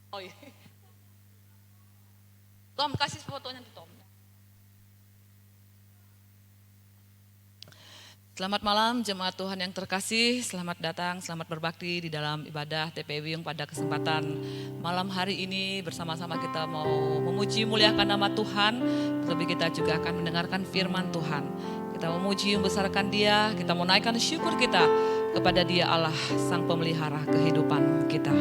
Oh iya. Tom, kasih fotonya tuh Tom. Selamat malam jemaat Tuhan yang terkasih, selamat datang, selamat berbakti di dalam ibadah TPI Wiyung pada kesempatan malam hari ini. Bersama-sama kita mau memuji muliakan nama Tuhan, terlebih kita juga akan mendengarkan firman Tuhan. Kita memuji membesarkan Dia, kita mau naikkan syukur kita kepada Dia Allah Sang Pemelihara kehidupan kita.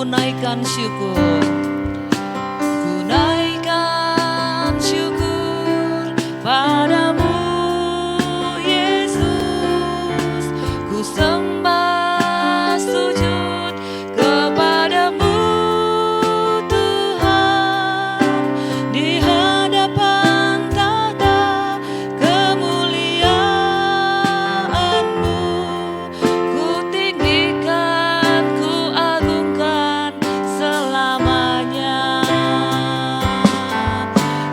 Naikkan syukur, ku naikkan syukur padamu Yesus, ku sembah sujud kepadamu Tuhan, di hadapan tahta kemuliaan-Mu, ku tinggikan, ku agungkan selamanya.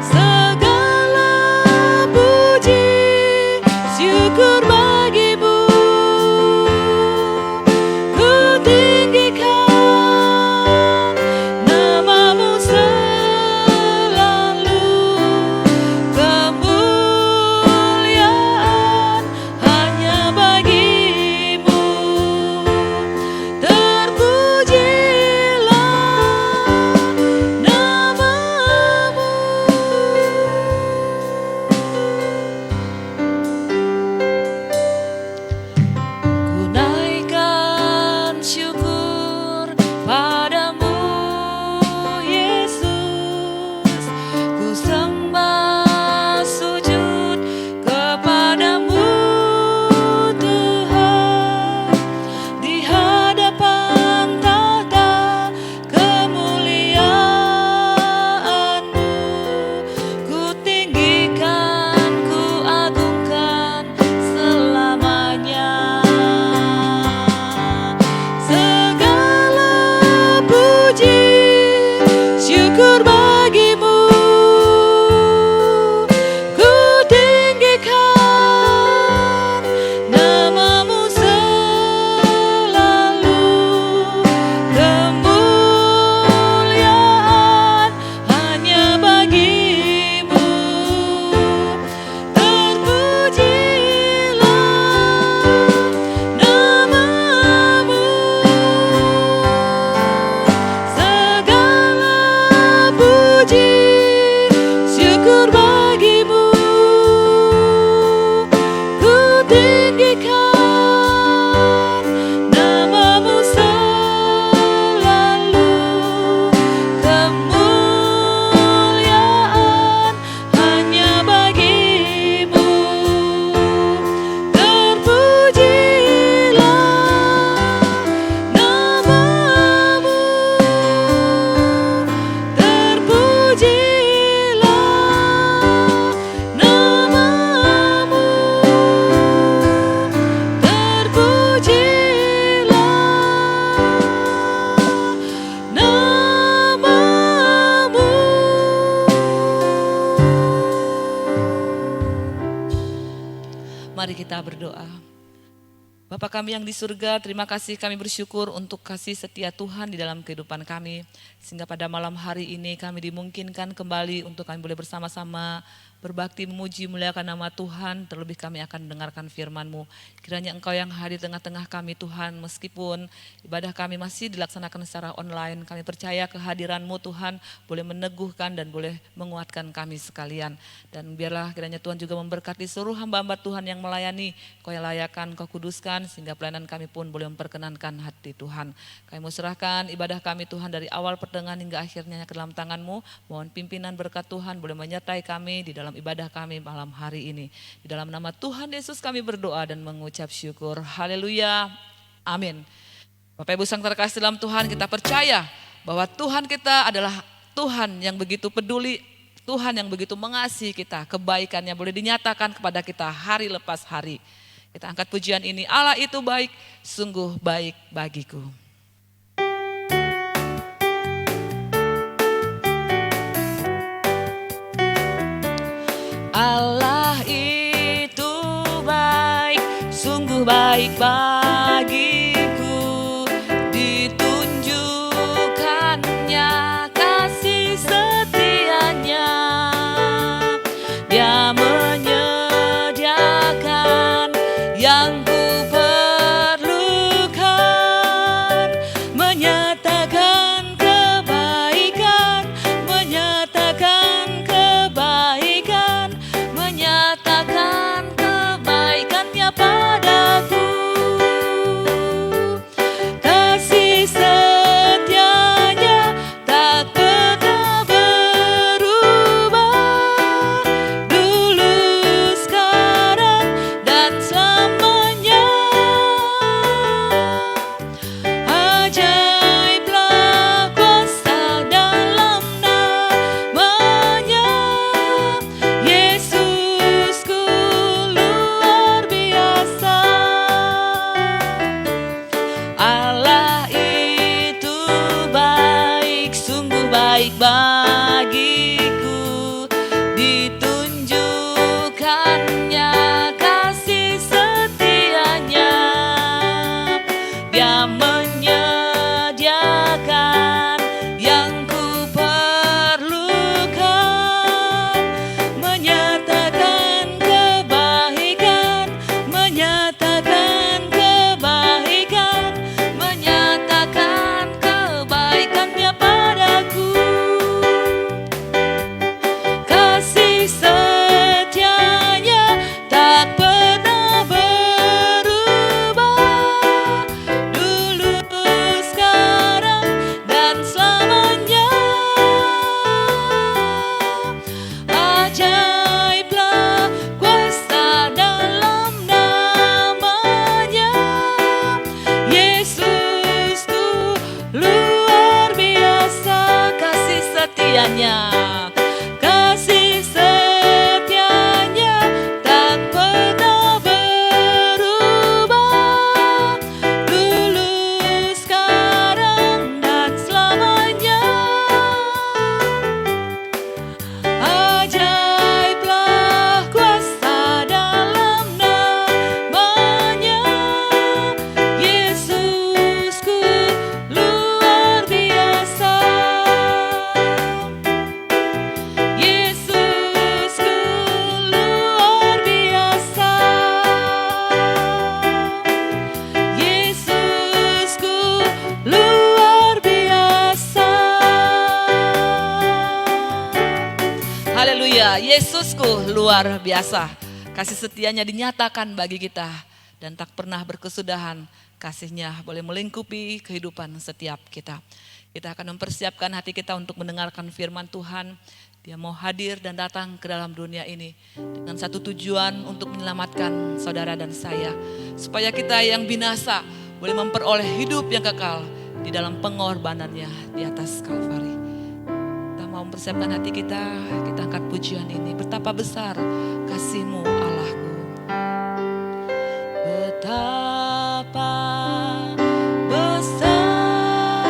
Segala puji syukur bagimu, ku tinggikan namamu selalu. Kemuliaan hanya bagimu, terpujilah namamu. Ku naikkan syukur padamu Yesus, ku sembah sujud kepadamu Tuhan, di hadapan tahta kemuliaan-Mu, ku tinggikan, ku agungkan selamanya. Segala puji syukur bagimu, ku tinggikan namamu selalu. Kemuliaan hanya bagimu, terpujilah namamu. Segala puji syukur bagimu, ku tinggikan namamu selalu. Kemuliaan hanya bagimu, terpujilah namamu, terpujilah namamu, terpujilah namamu. Mari kita berdoa. Bapa kami yang di surga, terima kasih, kami bersyukur untuk kasih setia Tuhan di dalam kehidupan kami. Sehingga pada malam hari ini kami dimungkinkan kembali untuk kami boleh bersama-sama berbakti, memuji, muliakan nama Tuhan. Terlebih kami akan mendengarkan firman-Mu. Kiranya Engkau yang hadir tengah-tengah kami Tuhan, meskipun ibadah kami masih dilaksanakan secara online. Kami percaya kehadiran-Mu Tuhan boleh meneguhkan dan boleh menguatkan kami sekalian. Dan biarlah kiranya Tuhan juga memberkati seluruh hamba-hamba Tuhan yang melayani. Kau yang layakan, Kau kuduskan, sehingga pelayanan kami pun boleh memperkenankan hati Tuhan. Kami mau serahkan ibadah kami Tuhan dari awal pertengahan hingga akhirnya ke dalam tangan-Mu. Mohon pimpinan berkat Tuhan boleh menyertai kami di dalam dalam ibadah kami malam hari ini. Di dalam nama Tuhan Yesus kami berdoa dan mengucap syukur. Haleluya. Amin. Bapak Ibu sang terkasih dalam Tuhan, kita percaya bahwa Tuhan kita adalah Tuhan yang begitu peduli, Tuhan yang begitu mengasihi kita. Kebaikannya boleh dinyatakan kepada kita hari lepas hari. Kita angkat pujian ini, Allah itu baik, sungguh baik bagiku. Allah itu baik, sungguh baik bagiku. Ditunjukkannya kasih setianya. Dia menyediakan yang ku perlukan, menyatakan kebaikan, menyatakan kebaikan, menyatakan kebaikannya padaku. Kasih setianya tak pernah berubah, dulu, sekarang, dan selamanya. Ajaiblah kuasa dalam namanya, Yesusku luar biasa. Allah itu baik, sungguh baik bagiku. Ditunjukkannya kasih setianya. Dia menyediakan yang ku perlukan, menyatakan kebaikan, menyatakan kebaikan, menyatakan kebaikannya padaku. Kasih setianya tak pernah berubah, dulu, sekarang, dan selamanya. Ajaiblah kuasa dalam namanya, Yesusku luar biasa. Kasih setianya, kasih setianya tak pernah berubah, dulu, sekarang, dan selamanya. Ajaiblah kuasa dalam namanya, Yesusku luar biasa. Yesusku luar biasa. Yesusku luar biasa. Haleluya, Yesusku luar biasa. Kasih setianya dinyatakan bagi kita dan tak pernah berkesudahan. Kasihnya boleh melingkupi kehidupan setiap kita. Kita akan mempersiapkan hati kita untuk mendengarkan firman Tuhan. Dia mau hadir dan datang ke dalam dunia ini dengan satu tujuan untuk menyelamatkan saudara dan saya. Supaya kita yang binasa boleh memperoleh hidup yang kekal di dalam pengorbanannya di atas Kalvari. Kita mau mempersiapkan hati kita, kita angkat pujian ini. Betapa besar kasih-Mu Allahku. Betapa besar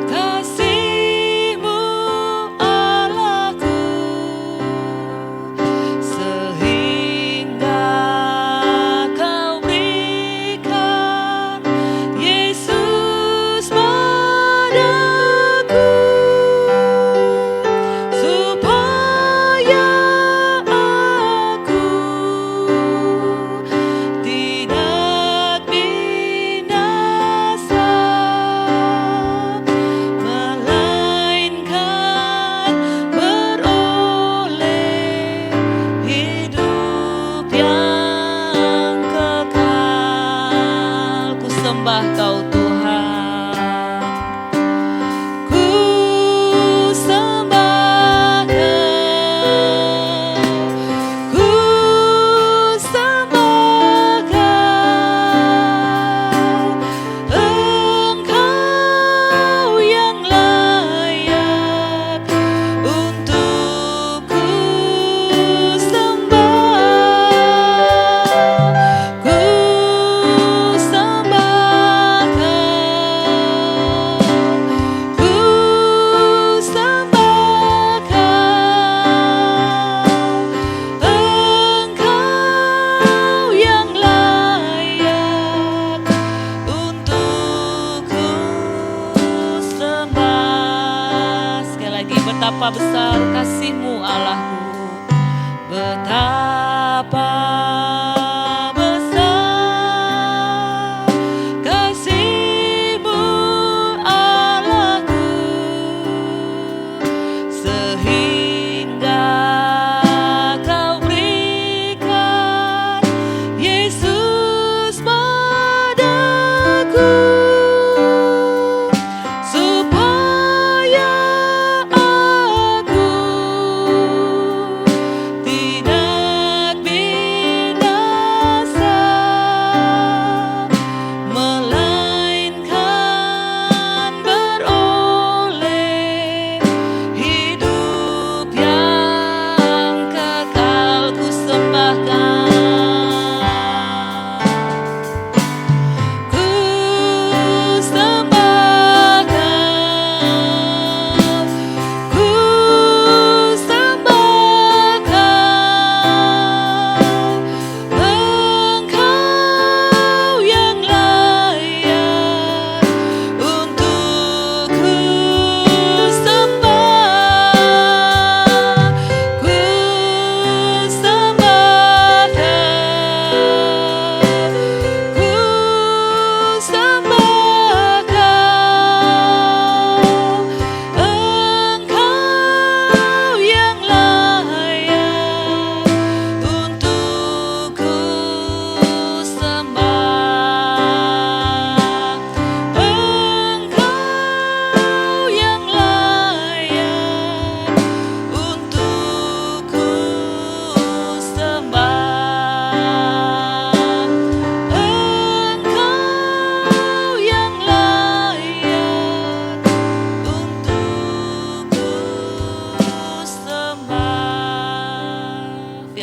kasih-Mu Allahku, sehingga Kau berikan Yesus padaku, supaya aku tidak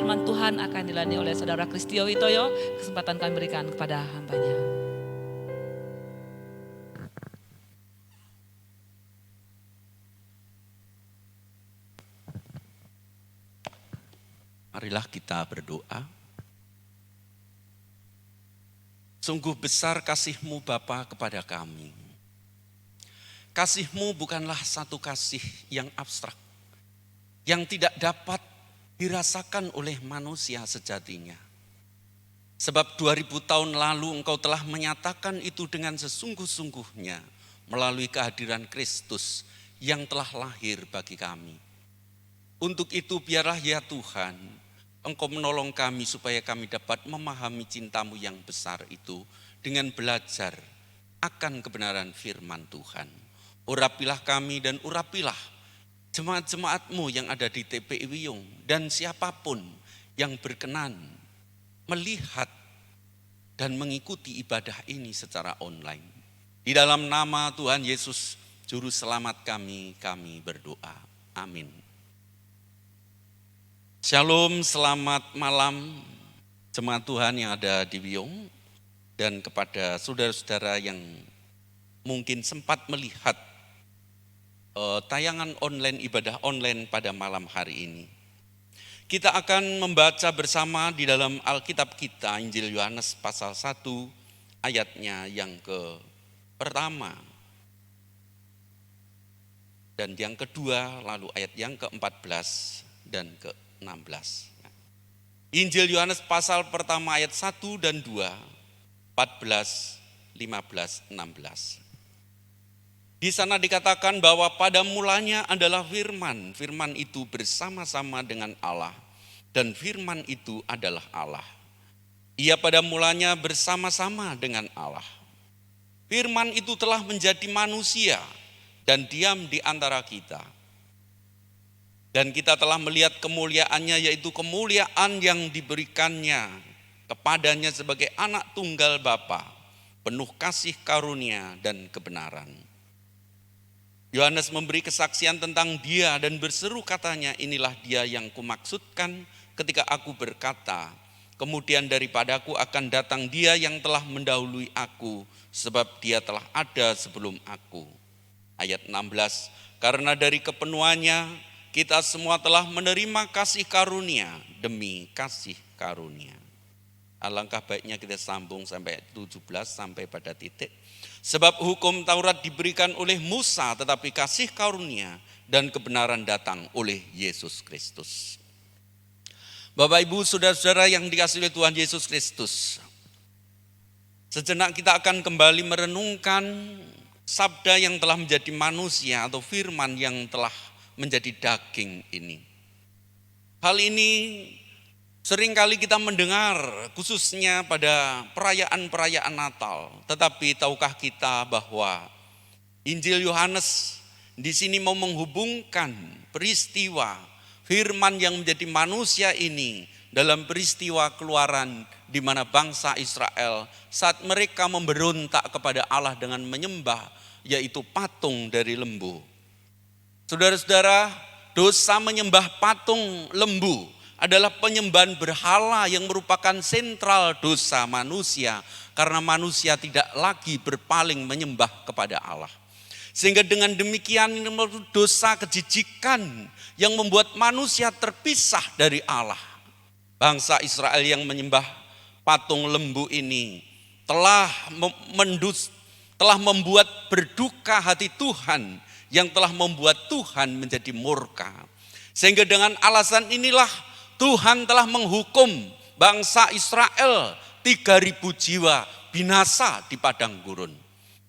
firman Tuhan akan dilayani oleh Saudara Kristio Witoyo. Kesempatan kami berikan kepada hambanya. Marilah kita berdoa. Sungguh besar kasih-Mu Bapa kepada kami. Kasih-Mu bukanlah satu kasih yang abstrak, yang tidak dapat dirasakan oleh manusia sejatinya. Sebab 2000 tahun lalu Engkau telah menyatakan itu dengan sesungguh-sungguhnya melalui kehadiran Kristus yang telah lahir bagi kami. Untuk itu biarlah ya Tuhan, Engkau menolong kami supaya kami dapat memahami cinta-Mu yang besar itu dengan belajar akan kebenaran firman Tuhan. Urapilah kami dan urapilah jemaat-jemaat-Mu yang ada di TPI Wiyung dan siapapun yang berkenan melihat dan mengikuti ibadah ini secara online. Di dalam nama Tuhan Yesus, Juru Selamat kami berdoa. Amin. Shalom, selamat malam jemaat Tuhan yang ada di Wiyung dan kepada saudara-saudara yang mungkin sempat melihat tayangan online, ibadah online pada malam hari ini. Kita akan membaca bersama di dalam Alkitab kita, Injil Yohanes pasal 1 ayatnya yang pertama dan yang kedua, lalu ayat yang ke-14 dan ke-16. Injil Yohanes pasal pertama ayat 1 dan 2, 14, 15, 16. Di sana dikatakan bahwa pada mulanya adalah firman. Firman itu bersama-sama dengan Allah dan firman itu adalah Allah. Ia pada mulanya bersama-sama dengan Allah. Firman itu telah menjadi manusia dan diam di antara kita. Dan kita telah melihat kemuliaannya, yaitu kemuliaan yang diberikannya kepadanya sebagai anak tunggal Bapa, penuh kasih karunia dan kebenaran. Yohanes memberi kesaksian tentang dia dan berseru katanya, inilah dia yang kumaksudkan ketika aku berkata, kemudian daripadaku akan datang dia yang telah mendahului aku, sebab dia telah ada sebelum aku. Ayat 16, karena dari kepenuhannya, kita semua telah menerima kasih karunia demi kasih karunia. Alangkah baiknya kita sambung sampai 17 sampai pada titik. Sebab hukum Taurat diberikan oleh Musa, tetapi kasih karunia dan kebenaran datang oleh Yesus Kristus. Bapak Ibu saudara-saudara yang dikasihi oleh Tuhan Yesus Kristus. Sejenak kita akan kembali merenungkan sabda yang telah menjadi manusia atau firman yang telah menjadi daging ini. Hal ini seringkali kita mendengar khususnya pada perayaan-perayaan Natal. Tetapi tahukah kita bahwa Injil Yohanes di sini mau menghubungkan peristiwa firman yang menjadi manusia ini dalam peristiwa keluaran di mana bangsa Israel saat mereka memberontak kepada Allah dengan menyembah yaitu patung dari lembu. Saudara-saudara, dosa menyembah patung lembu adalah penyembahan berhala yang merupakan sentral dosa manusia karena manusia tidak lagi berpaling menyembah kepada Allah. Sehingga dengan demikian dosa kejijikan yang membuat manusia terpisah dari Allah. Bangsa Israel yang menyembah patung lembu ini telah membuat berduka hati Tuhan yang telah membuat Tuhan menjadi murka. Sehingga dengan alasan inilah Tuhan telah menghukum bangsa Israel 3.000 jiwa binasa di padang gurun.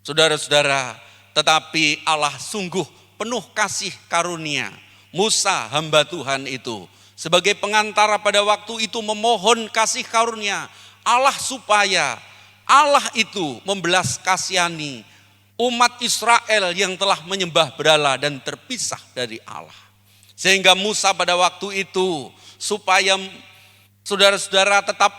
Saudara-saudara, tetapi Allah sungguh penuh kasih karunia. Musa hamba Tuhan itu sebagai pengantara pada waktu itu memohon kasih karunia Allah supaya Allah itu membelas kasihani umat Israel yang telah menyembah berhala dan terpisah dari Allah. Sehingga Musa pada waktu itu supaya saudara-saudara tetap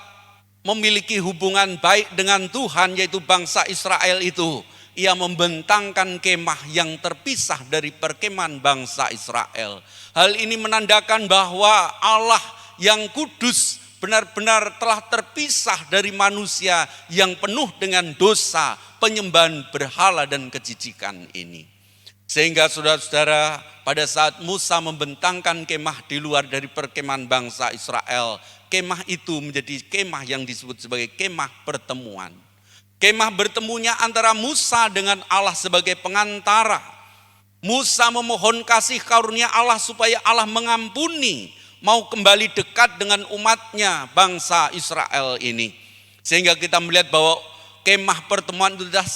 memiliki hubungan baik dengan Tuhan yaitu bangsa Israel itu. Ia membentangkan kemah yang terpisah dari perkemahan bangsa Israel. Hal ini menandakan bahwa Allah yang kudus benar-benar telah terpisah dari manusia yang penuh dengan dosa, penyembahan berhala dan kejijikan ini. Sehingga saudara-saudara, pada saat Musa membentangkan kemah di luar dari perkemahan bangsa Israel, kemah itu menjadi kemah yang disebut sebagai kemah pertemuan. Kemah bertemunya antara Musa dengan Allah sebagai pengantara. Musa memohon kasih karunia Allah supaya Allah mengampuni, mau kembali dekat dengan umatnya bangsa Israel ini. Sehingga kita melihat bahwa kemah pertemuan itu adalah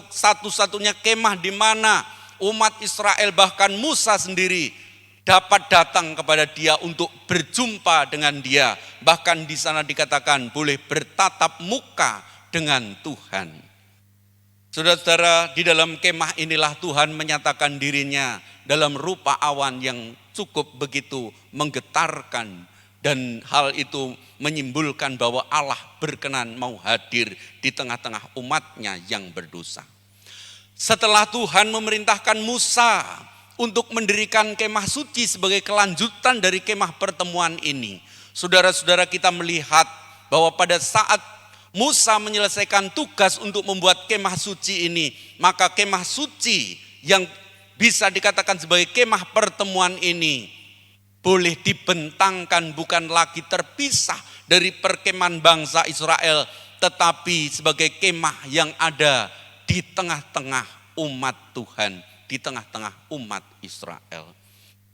satu-satunya kemah di mana umat Israel bahkan Musa sendiri dapat datang kepada dia untuk berjumpa dengan dia. Bahkan di sana dikatakan boleh bertatap muka dengan Tuhan. Saudara-saudara, di dalam kemah inilah Tuhan menyatakan dirinya dalam rupa awan yang cukup begitu menggetarkan, dan hal itu menyimpulkan bahwa Allah berkenan mau hadir di tengah-tengah umatnya yang berdosa. Setelah Tuhan memerintahkan Musa untuk mendirikan kemah suci sebagai kelanjutan dari kemah pertemuan ini, saudara-saudara, kita melihat bahwa pada saat Musa menyelesaikan tugas untuk membuat kemah suci ini, maka kemah suci yang bisa dikatakan sebagai kemah pertemuan ini boleh dibentangkan bukan lagi terpisah dari perkemahan bangsa Israel, tetapi sebagai kemah yang ada di tengah-tengah umat Tuhan, di tengah-tengah umat Israel.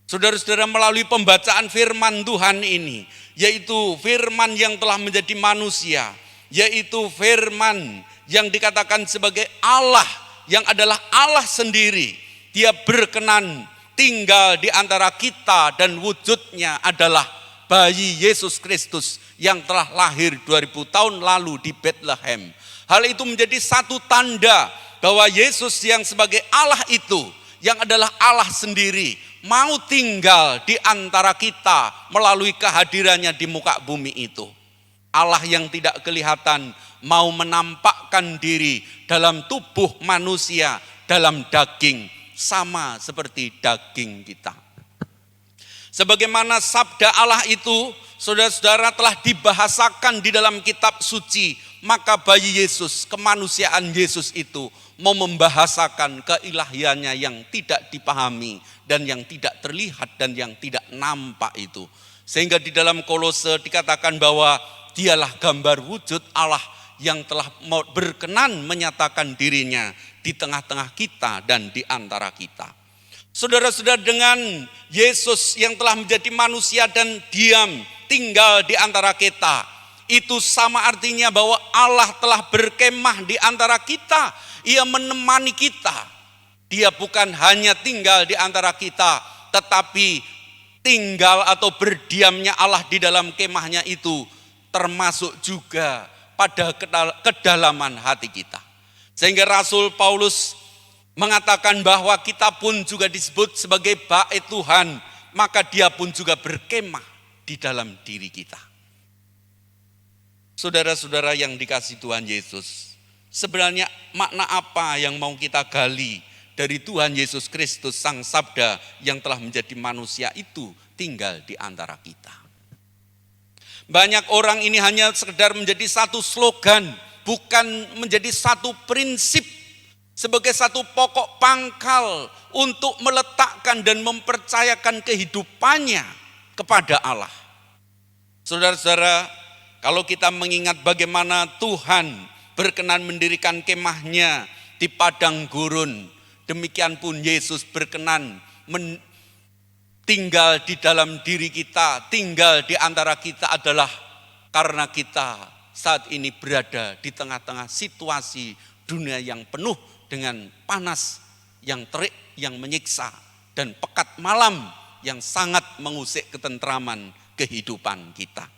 Saudara-saudara, melalui pembacaan firman Tuhan ini, yaitu firman yang telah menjadi manusia, yaitu firman yang dikatakan sebagai Allah, yang adalah Allah sendiri. Dia berkenan tinggal di antara kita dan wujudnya adalah bayi Yesus Kristus yang telah lahir 2000 tahun lalu di Bethlehem. Hal itu menjadi satu tanda bahwa Yesus yang sebagai Allah itu, yang adalah Allah sendiri, mau tinggal di antara kita melalui kehadirannya di muka bumi itu. Allah yang tidak kelihatan mau menampakkan diri dalam tubuh manusia, dalam daging, sama seperti daging kita. Sebagaimana sabda Allah itu, saudara-saudara, telah dibahasakan di dalam kitab suci, maka bayi Yesus, kemanusiaan Yesus itu mau membahasakan keilahiannya yang tidak dipahami dan yang tidak terlihat dan yang tidak nampak itu. Sehingga di dalam Kolose dikatakan bahwa dialah gambar wujud Allah yang telah berkenan menyatakan dirinya di tengah-tengah kita dan di antara kita. Saudara-saudara, dengan Yesus yang telah menjadi manusia dan diam tinggal di antara kita, itu sama artinya bahwa Allah telah berkemah di antara kita. Ia menemani kita. Dia bukan hanya tinggal di antara kita, tetapi tinggal atau berdiamnya Allah di dalam kemahnya itu termasuk juga pada kedalaman hati kita. Sehingga Rasul Paulus mengatakan bahwa kita pun juga disebut sebagai bait Tuhan, maka dia pun juga berkemah di dalam diri kita. Saudara-saudara yang dikasihi Tuhan Yesus, sebenarnya makna apa yang mau kita gali dari Tuhan Yesus Kristus Sang Sabda yang telah menjadi manusia itu tinggal di antara kita? Banyak orang ini hanya sekedar menjadi satu slogan, bukan menjadi satu prinsip sebagai satu pokok pangkal untuk meletakkan dan mempercayakan kehidupannya kepada Allah. Saudara-saudara, kalau kita mengingat bagaimana Tuhan berkenan mendirikan kemahnya di padang gurun, demikian pun Yesus berkenan tinggal di dalam diri kita, tinggal di antara kita adalah karena kita saat ini berada di tengah-tengah situasi dunia yang penuh dengan panas yang terik, yang menyiksa, dan pekat malam yang sangat mengusik ketentraman kehidupan kita.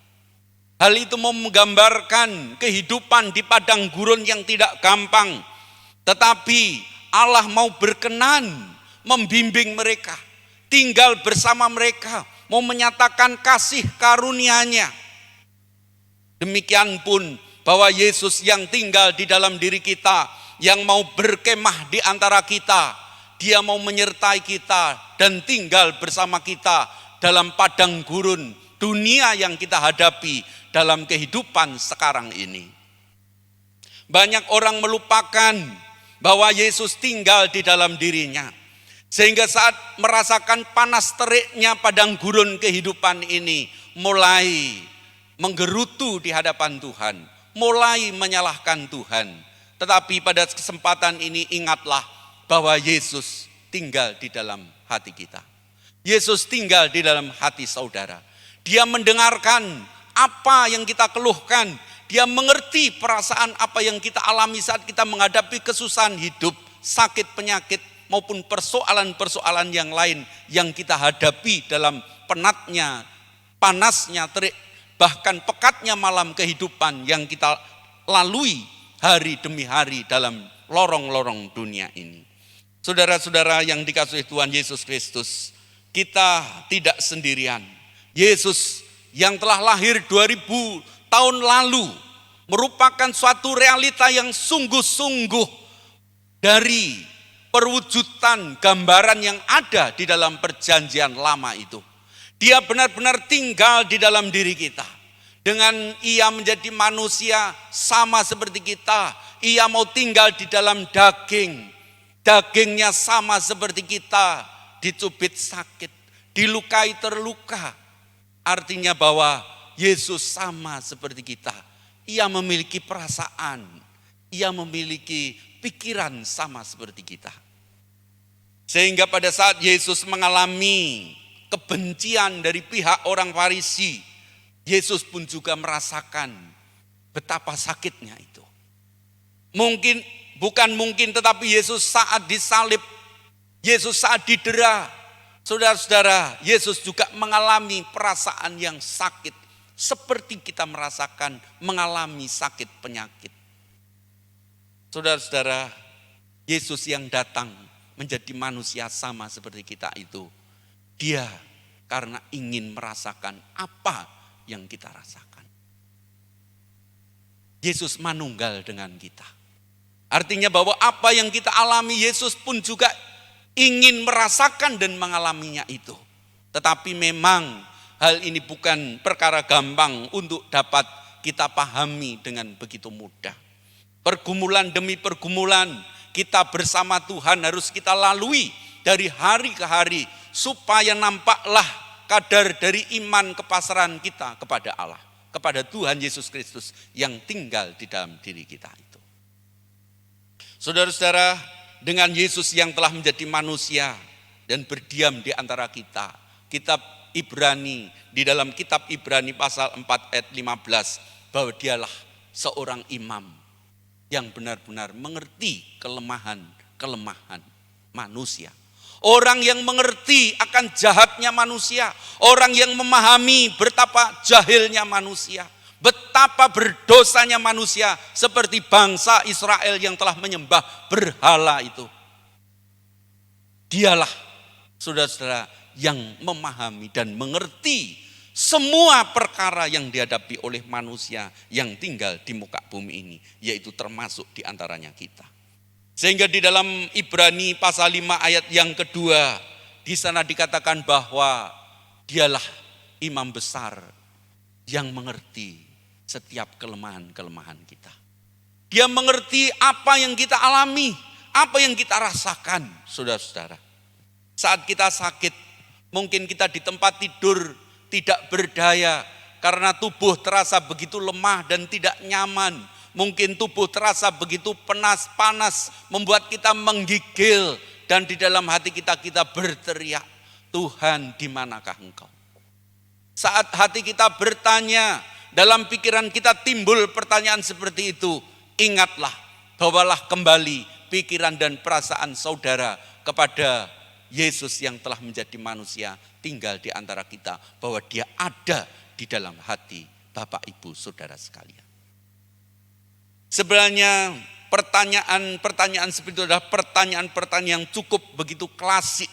Hal itu mau menggambarkan kehidupan di padang gurun yang tidak gampang, tetapi Allah mau berkenan membimbing mereka, tinggal bersama mereka, mau menyatakan kasih karunia-Nya. Demikian pun bahwa Yesus yang tinggal di dalam diri kita, yang mau berkemah di antara kita, Dia mau menyertai kita dan tinggal bersama kita dalam padang gurun, dunia yang kita hadapi dalam kehidupan sekarang ini. Banyak orang melupakan bahwa Yesus tinggal di dalam dirinya. Sehingga saat merasakan panas teriknya padang gurun kehidupan ini, mulai menggerutu di hadapan Tuhan, mulai menyalahkan Tuhan. Tetapi pada kesempatan ini ingatlah bahwa Yesus tinggal di dalam hati kita. Yesus tinggal di dalam hati saudara. Dia mendengarkan apa yang kita keluhkan. Dia mengerti perasaan apa yang kita alami saat kita menghadapi kesusahan hidup, sakit, penyakit, maupun persoalan-persoalan yang lain yang kita hadapi dalam penatnya, panasnya, terik, bahkan pekatnya malam kehidupan yang kita lalui hari demi hari dalam lorong-lorong dunia ini. Saudara-saudara yang dikasihi Tuhan Yesus Kristus, kita tidak sendirian. Yesus yang telah lahir 2000 tahun lalu merupakan suatu realita yang sungguh-sungguh dari perwujudan gambaran yang ada di dalam perjanjian lama itu. Dia benar-benar tinggal di dalam diri kita. Dengan ia menjadi manusia sama seperti kita. Ia mau tinggal di dalam daging. Dagingnya sama seperti kita. Dicubit sakit, dilukai terluka. Artinya bahwa Yesus sama seperti kita. Ia memiliki perasaan. Ia memiliki pikiran sama seperti kita. Sehingga pada saat Yesus mengalami kebencian dari pihak orang Farisi, Yesus pun juga merasakan betapa sakitnya itu. Bukan mungkin, tetapi Yesus saat disalib, Yesus saat didera, saudara-saudara, Yesus juga mengalami perasaan yang sakit. Seperti kita merasakan mengalami sakit penyakit. Saudara-saudara, Yesus yang datang menjadi manusia sama seperti kita itu. Dia karena ingin merasakan apa yang kita rasakan. Yesus manunggal dengan kita. Artinya bahwa apa yang kita alami, Yesus pun juga ingin merasakan dan mengalaminya itu. Tetapi memang hal ini bukan perkara gampang untuk dapat kita pahami dengan begitu mudah. Pergumulan demi pergumulan kita bersama Tuhan harus kita lalui dari hari ke hari supaya nampaklah kadar dari iman kepasrahan kita kepada Allah, kepada Tuhan Yesus Kristus yang tinggal di dalam diri kita itu. Saudara-saudara, dengan Yesus yang telah menjadi manusia dan berdiam di antara kita, kitab Ibrani, di dalam kitab Ibrani pasal 4 ayat 15, bahwa dialah seorang imam yang benar-benar mengerti kelemahan manusia. Orang yang mengerti akan jahatnya manusia. Orang yang memahami betapa jahilnya manusia. Betapa berdosanya manusia seperti bangsa Israel yang telah menyembah berhala itu. Dialah, saudara-saudara, yang memahami dan mengerti semua perkara yang dihadapi oleh manusia yang tinggal di muka bumi ini, yaitu termasuk di antaranya kita. Sehingga di dalam Ibrani pasal 5 ayat yang kedua, di sana dikatakan bahwa dialah imam besar yang mengerti setiap kelemahan-kelemahan kita. Dia mengerti apa yang kita alami, apa yang kita rasakan, saudara-saudara. Saat kita sakit, mungkin kita di tempat tidur tidak berdaya karena tubuh terasa begitu lemah dan tidak nyaman. Mungkin tubuh terasa begitu panas, membuat kita menggigil dan di dalam hati kita berteriak, Tuhan, di manakah Engkau? Saat hati kita bertanya, dalam pikiran kita timbul pertanyaan seperti itu, ingatlah, bawalah kembali pikiran dan perasaan saudara kepada Yesus yang telah menjadi manusia tinggal di antara kita, bahwa dia ada di dalam hati Bapak Ibu Saudara sekalian. Sebenarnya pertanyaan seperti itu adalah pertanyaan-pertanyaan yang cukup begitu klasik.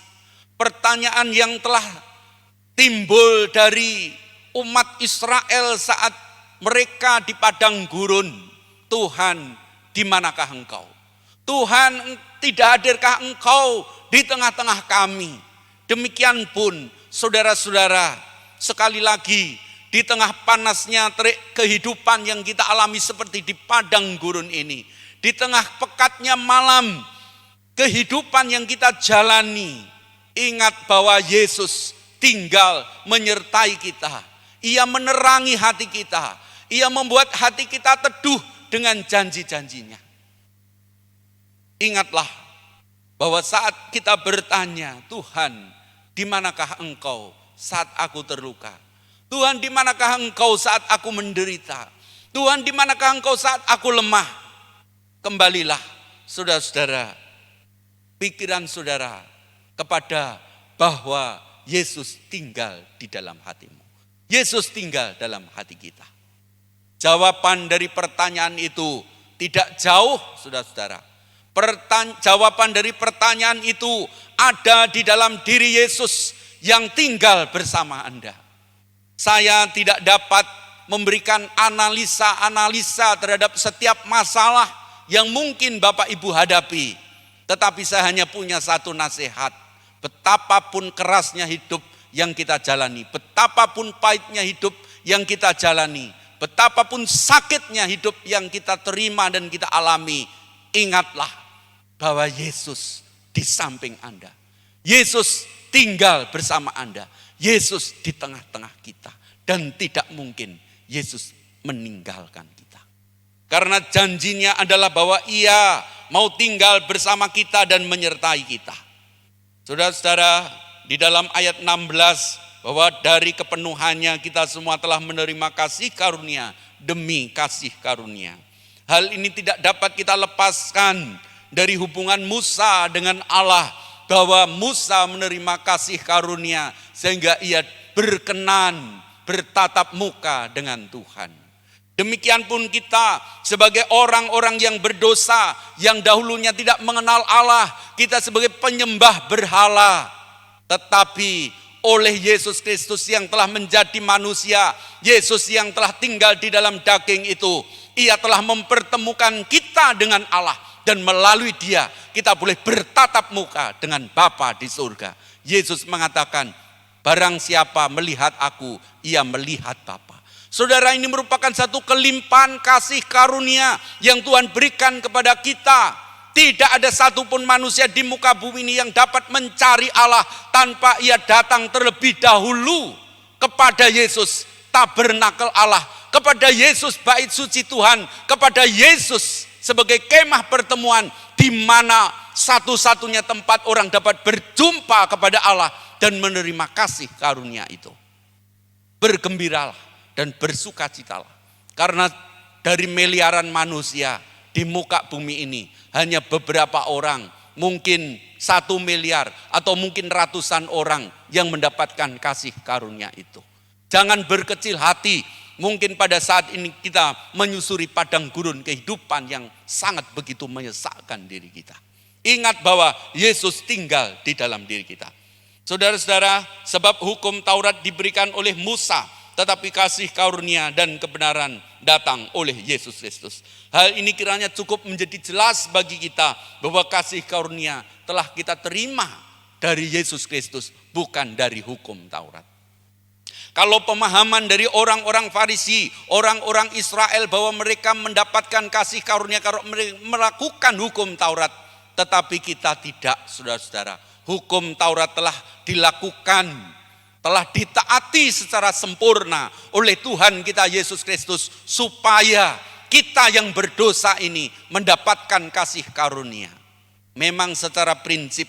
Pertanyaan yang telah timbul dari umat Israel saat mereka di padang gurun. Tuhan, di manakah Engkau? Tuhan, tidak hadirkah Engkau di tengah-tengah kami? Demikian pun saudara-saudara, sekali lagi di tengah panasnya terik kehidupan yang kita alami seperti di padang gurun ini, di tengah pekatnya malam kehidupan yang kita jalani, ingat bahwa Yesus tinggal menyertai kita. Ia menerangi hati kita. Ia membuat hati kita teduh dengan janji-janjinya. Ingatlah bahwa saat kita bertanya, Tuhan, di manakah Engkau saat aku terluka? Tuhan, di manakah Engkau saat aku menderita? Tuhan, di manakah Engkau saat aku lemah? Kembalilah, saudara-saudara, pikiran saudara kepada bahwa Yesus tinggal di dalam hatimu. Yesus tinggal dalam hati kita. Jawaban dari pertanyaan itu tidak jauh, saudara-saudara. Jawaban dari pertanyaan itu ada di dalam diri Yesus yang tinggal bersama Anda. Saya tidak dapat memberikan analisa terhadap setiap masalah yang mungkin Bapak Ibu hadapi. Tetapi saya hanya punya satu nasihat. Betapapun kerasnya hidup yang kita jalani, betapapun pahitnya hidup yang kita jalani, betapapun sakitnya hidup yang kita terima dan kita alami, ingatlah bahwa Yesus di samping Anda. Yesus tinggal bersama Anda. Yesus di tengah-tengah kita. Dan tidak mungkin Yesus meninggalkan kita. Karena janjinya adalah bahwa Ia mau tinggal bersama kita dan menyertai kita. Saudara-saudara, di dalam ayat 16, bahwa dari kepenuhannya kita semua telah menerima kasih karunia demi kasih karunia. Hal ini tidak dapat kita lepaskan dari hubungan Musa dengan Allah, bahwa Musa menerima kasih karunia sehingga ia berkenan bertatap muka dengan Tuhan. Demikian pun kita sebagai orang-orang yang berdosa, yang dahulunya tidak mengenal Allah, kita sebagai penyembah berhala, tetapi oleh Yesus Kristus yang telah menjadi manusia, Yesus yang telah tinggal di dalam daging itu, Ia telah mempertemukan kita dengan Allah. Dan melalui Dia kita boleh bertatap muka dengan Bapa di surga. Yesus mengatakan, barang siapa melihat aku, ia melihat Bapa. Saudara, ini merupakan satu kelimpahan kasih karunia yang Tuhan berikan kepada kita. Tidak ada satupun manusia di muka bumi ini yang dapat mencari Allah tanpa ia datang terlebih dahulu kepada Yesus, tabernakel Allah, kepada Yesus bait suci Tuhan, kepada Yesus sebagai kemah pertemuan di mana satu-satunya tempat orang dapat berjumpa kepada Allah dan menerima kasih karunia itu. Bergembiralah dan bersukacitalah, karena dari miliaran manusia di muka bumi ini hanya beberapa orang, mungkin 1 miliar atau mungkin ratusan orang yang mendapatkan kasih karunia itu. Jangan berkecil hati. Mungkin pada saat ini kita menyusuri padang gurun kehidupan yang sangat begitu menyesakkan diri kita. Ingat bahwa Yesus tinggal di dalam diri kita. Saudara-saudara, sebab hukum Taurat diberikan oleh Musa, tetapi kasih karunia dan kebenaran datang oleh Yesus Kristus. Hal ini kiranya cukup menjadi jelas bagi kita bahwa kasih karunia telah kita terima dari Yesus Kristus, bukan dari hukum Taurat. Kalau pemahaman dari orang-orang Farisi, orang-orang Israel bahwa mereka mendapatkan kasih karunia kalau mereka melakukan hukum Taurat, tetapi kita tidak, saudara-saudara. Hukum Taurat telah dilakukan, telah ditaati secara sempurna oleh Tuhan kita Yesus Kristus, supaya kita yang berdosa ini mendapatkan kasih karunia. Memang secara prinsip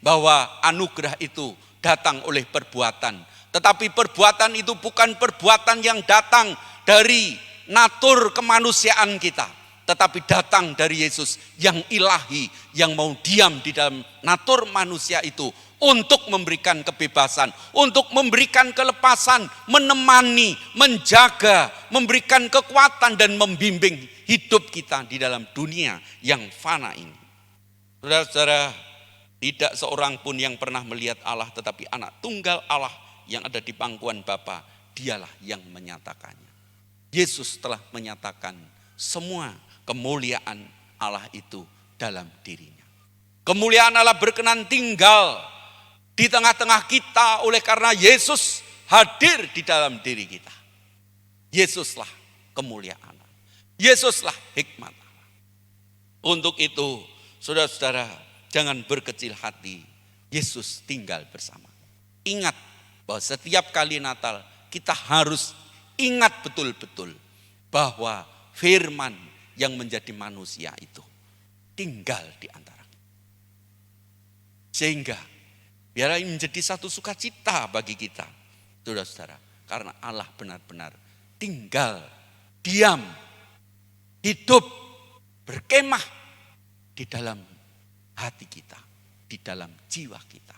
bahwa anugerah itu datang oleh perbuatan. Tetapi perbuatan itu bukan perbuatan yang datang dari natur kemanusiaan kita, tetapi datang dari Yesus yang ilahi, yang mau diam di dalam natur manusia itu untuk memberikan kebebasan, untuk memberikan kelepasan, menemani, menjaga, memberikan kekuatan dan membimbing hidup kita di dalam dunia yang fana ini. Saudara-saudara, tidak seorang pun yang pernah melihat Allah, tetapi anak tunggal Allah yang ada di pangkuan Bapa, dialah yang menyatakannya. Yesus telah menyatakan semua kemuliaan Allah itu dalam dirinya. Kemuliaan Allah berkenan tinggal di tengah-tengah kita oleh karena Yesus hadir di dalam diri kita. Yesuslah kemuliaan Allah. Yesuslah hikmat Allah. Untuk itu, saudara-saudara, jangan berkecil hati. Yesus tinggal bersama. Ingat bahwa setiap kali Natal kita harus ingat betul-betul bahwa firman yang menjadi manusia itu tinggal di antara kita. Sehingga biar ini menjadi satu sukacita bagi kita, saudara-saudara, karena Allah benar-benar tinggal, diam, hidup, berkemah di dalam hati kita, di dalam jiwa kita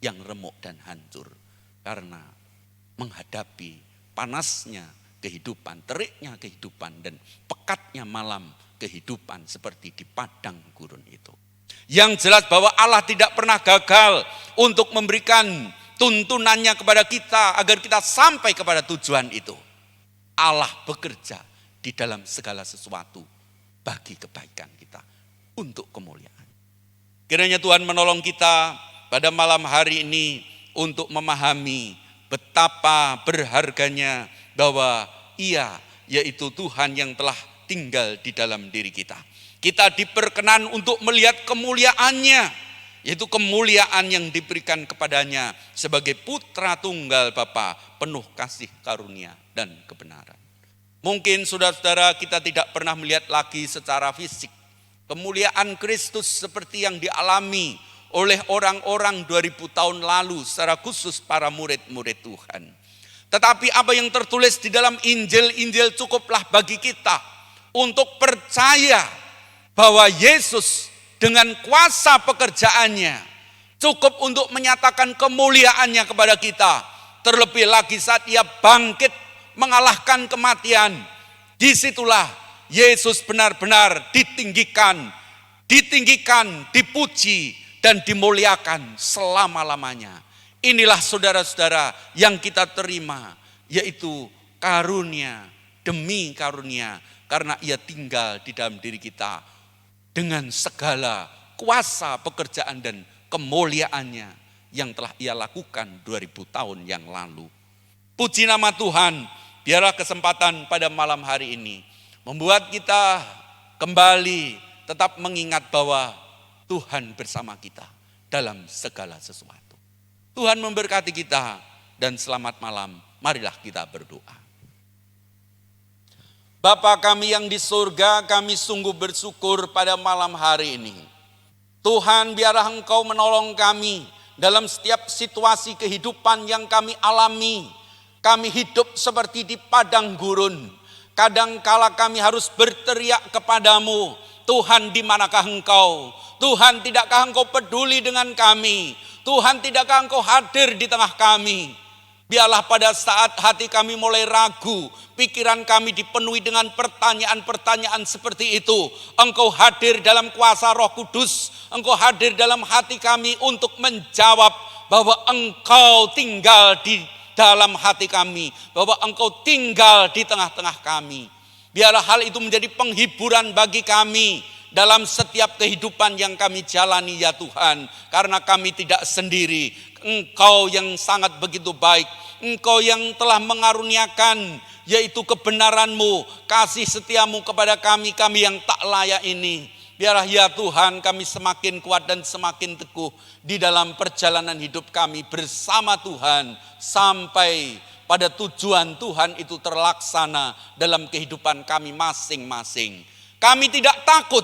yang remuk dan hancur karena menghadapi panasnya kehidupan, teriknya kehidupan dan pekatnya malam kehidupan seperti di padang gurun itu. Yang jelas bahwa Allah tidak pernah gagal untuk memberikan tuntunannya kepada kita agar kita sampai kepada tujuan itu. Allah bekerja di dalam segala sesuatu bagi kebaikan kita untuk kemuliaan. Kiranya Tuhan menolong kita pada malam hari ini untuk memahami betapa berharganya bahwa Ia yaitu Tuhan yang telah tinggal di dalam diri kita. Kita diperkenan untuk melihat kemuliaannya, yaitu kemuliaan yang diberikan kepadanya sebagai putra tunggal Bapa penuh kasih karunia dan kebenaran. Mungkin saudara-saudara kita tidak pernah melihat lagi secara fisik kemuliaan Kristus seperti yang dialami oleh orang-orang 2000 tahun lalu, secara khusus para murid-murid Tuhan. Tetapi apa yang tertulis di dalam Injil cukuplah bagi kita untuk percaya bahwa Yesus dengan kuasa pekerjaannya cukup untuk menyatakan kemuliaannya kepada kita. Terlebih lagi saat Ia bangkit mengalahkan kematian. Disitulah Yesus benar-benar ditinggikan, dipuji dan dimuliakan selama-lamanya. Inilah saudara-saudara yang kita terima, yaitu karunia demi karunia, karena Ia tinggal di dalam diri kita dengan segala kuasa pekerjaan dan kemuliaannya yang telah Ia lakukan 2000 tahun yang lalu. Puji nama Tuhan, biarlah kesempatan pada malam hari ini membuat kita kembali tetap mengingat bahwa Tuhan bersama kita dalam segala sesuatu. Tuhan memberkati kita dan selamat malam. Marilah kita berdoa. Bapa kami yang di surga, kami sungguh bersyukur pada malam hari ini. Tuhan, biarlah Engkau menolong kami dalam setiap situasi kehidupan yang kami alami. Kami hidup seperti di padang gurun. Kadangkala kami harus berteriak kepadamu, Tuhan di manakah Engkau? Tuhan, tidakkah Engkau peduli dengan kami? Tuhan, tidakkah Engkau hadir di tengah kami? Biarlah pada saat hati kami mulai ragu, pikiran kami dipenuhi dengan pertanyaan-pertanyaan seperti itu, Engkau hadir dalam kuasa Roh Kudus, Engkau hadir dalam hati kami untuk menjawab bahwa Engkau tinggal di dalam hati kami, bahwa Engkau tinggal di tengah-tengah kami. Biarlah hal itu menjadi penghiburan bagi kami dalam setiap kehidupan yang kami jalani ya Tuhan. Karena kami tidak sendiri, Engkau yang sangat begitu baik, Engkau yang telah mengaruniakan yaitu kebenaran-Mu, kasih setia-Mu kepada kami yang tak layak ini. Biarlah ya Tuhan kami semakin kuat dan semakin teguh di dalam perjalanan hidup kami bersama Tuhan sampai pada tujuan Tuhan itu terlaksana dalam kehidupan kami masing-masing. Kami tidak takut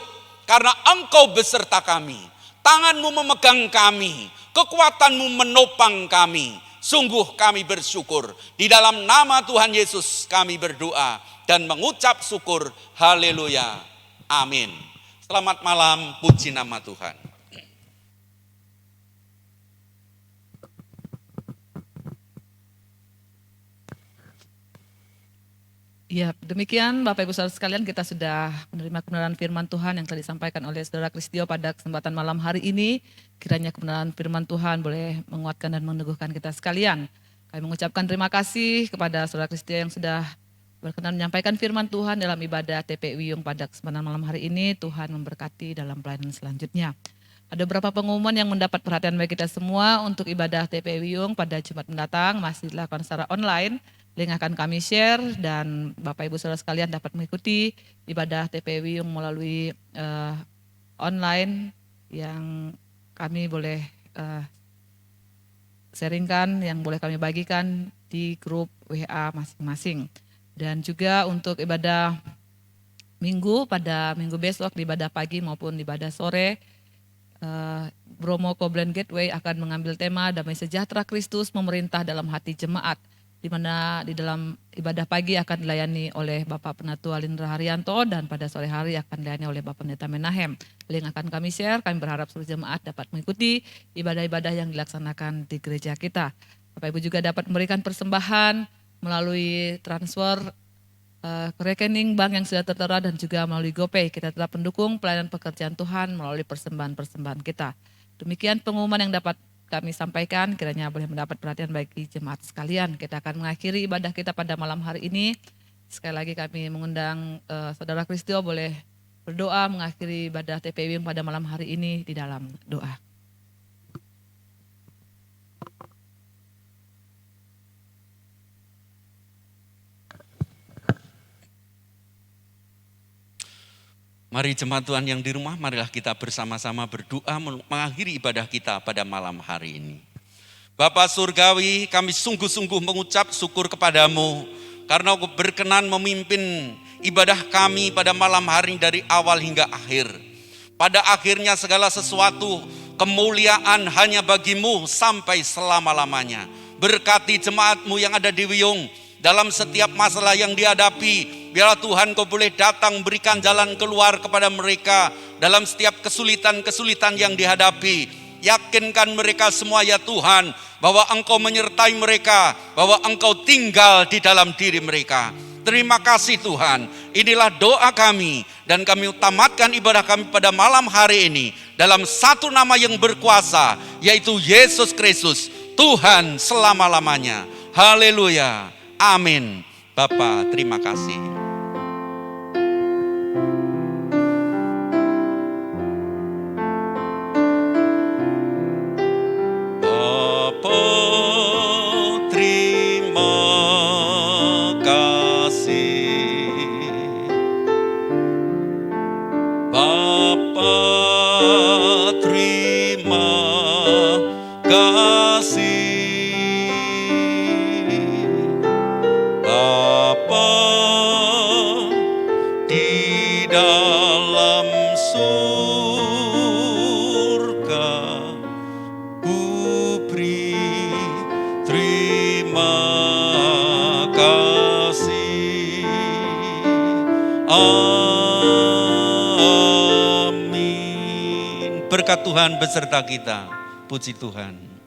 karena Engkau beserta kami. Tangan-Mu memegang kami, kekuatan-Mu menopang kami. Sungguh kami bersyukur. Di dalam nama Tuhan Yesus kami berdoa dan mengucap syukur. Haleluya. Amin. Selamat malam, puji nama Tuhan. Ya, demikian Bapak Ibu Saudara sekalian, kita sudah menerima kebenaran firman Tuhan yang telah disampaikan oleh Saudara Kristio pada kesempatan malam hari ini. Kiranya kebenaran firman Tuhan boleh menguatkan dan meneguhkan kita sekalian. Kami mengucapkan terima kasih kepada Saudara Kristio yang sudah berkenan menyampaikan firman Tuhan dalam ibadah TPI Wiyung pada kesempatan malam hari ini. Tuhan memberkati dalam pelayanan selanjutnya. Ada beberapa pengumuman yang mendapat perhatian bagi kita semua untuk ibadah TPI Wiyung pada Jumat mendatang masih dilakukan secara online. Link akan kami share dan Bapak Ibu Saudara sekalian dapat mengikuti ibadah TPI Wiyung melalui online yang kami boleh sharingkan, yang boleh kami bagikan di grup WA masing-masing. Dan juga untuk ibadah minggu pada minggu besok di ibadah pagi maupun di ibadah sore, Bromo Koblen Gateway akan mengambil tema Damai Sejahtera Kristus Memerintah dalam Hati Jemaat, di mana di dalam ibadah pagi akan dilayani oleh Bapak Penatua Lindra Haryanto dan pada sore hari akan dilayani oleh Bapak Pendeta Menahem. Link akan kami share, kami berharap seluruh jemaat dapat mengikuti ibadah-ibadah yang dilaksanakan di gereja kita. Bapak Ibu juga dapat memberikan persembahan melalui transfer ke rekening bank yang sudah tertera dan juga melalui GoPay. Kita tetap mendukung pelayanan pekerjaan Tuhan melalui persembahan-persembahan kita. Demikian pengumuman yang dapat kami sampaikan, kiranya boleh mendapat perhatian bagi jemaat sekalian. Kita akan mengakhiri ibadah kita pada malam hari ini. Sekali lagi kami mengundang Saudara Kristio boleh berdoa mengakhiri ibadah TPI Wiyung pada malam hari ini di dalam doa. Mari jemaat Tuhan yang di rumah, marilah kita bersama-sama berdoa mengakhiri ibadah kita pada malam hari ini. Bapa Surgawi, kami sungguh-sungguh mengucap syukur kepadamu karena Engkau berkenan memimpin ibadah kami pada malam hari ini dari awal hingga akhir. Pada akhirnya segala sesuatu kemuliaan hanya bagimu sampai selama-lamanya. Berkati jemaatmu yang ada di Wiyung dalam setiap masalah yang dihadapi. Biarlah Tuhan Kau boleh datang berikan jalan keluar kepada mereka dalam setiap kesulitan-kesulitan yang dihadapi. Yakinkan mereka semua ya Tuhan bahwa Engkau menyertai mereka, bahwa Engkau tinggal di dalam diri mereka. Terima kasih Tuhan, inilah doa kami dan kami tamatkan ibadah kami pada malam hari ini dalam satu nama yang berkuasa, yaitu Yesus Kristus, Tuhan selama-lamanya. Haleluya, amin. Bapa, terima kasih. Bapa, terima kasih. Bapa, terima kasih. Bapa di dalam surga, ku beri terima kasih. Amin. Berkat Tuhan beserta kita. Puji Tuhan.